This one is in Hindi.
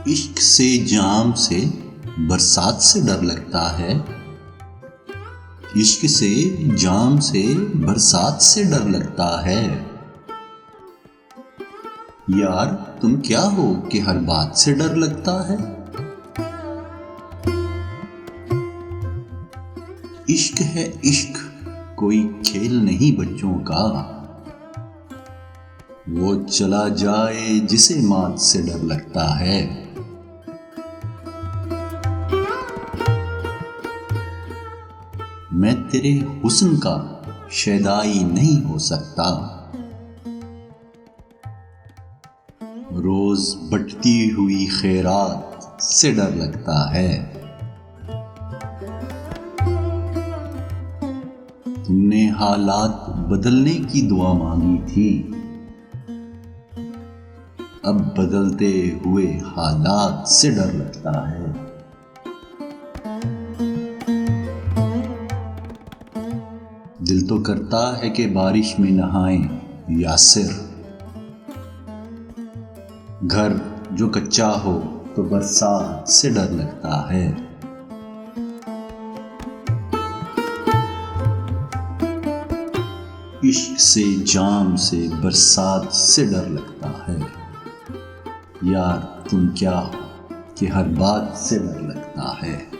इश्क से जाम से बरसात से डर लगता है। इश्क से जाम से बरसात से डर लगता है। यार तुम क्या हो कि हर बात से डर लगता है। इश्क है इश्क, कोई खेल नहीं बच्चों का। वो चला जाए जिसे मौत से डर लगता है। मैं तेरे हुस्न का शैदाई नहीं हो सकता। रोज बटती हुई खैरात से डर लगता है। तुमने हालात बदलने की दुआ मांगी थी, अब बदलते हुए हालात से डर लगता है। दिल तो करता है कि बारिश में नहाएं यासिर। घर जो कच्चा हो तो बरसात से डर लगता है। इश्क से जाम से बरसात से डर लगता है। यार तुम क्या हो कि हर बात से डर लगता है।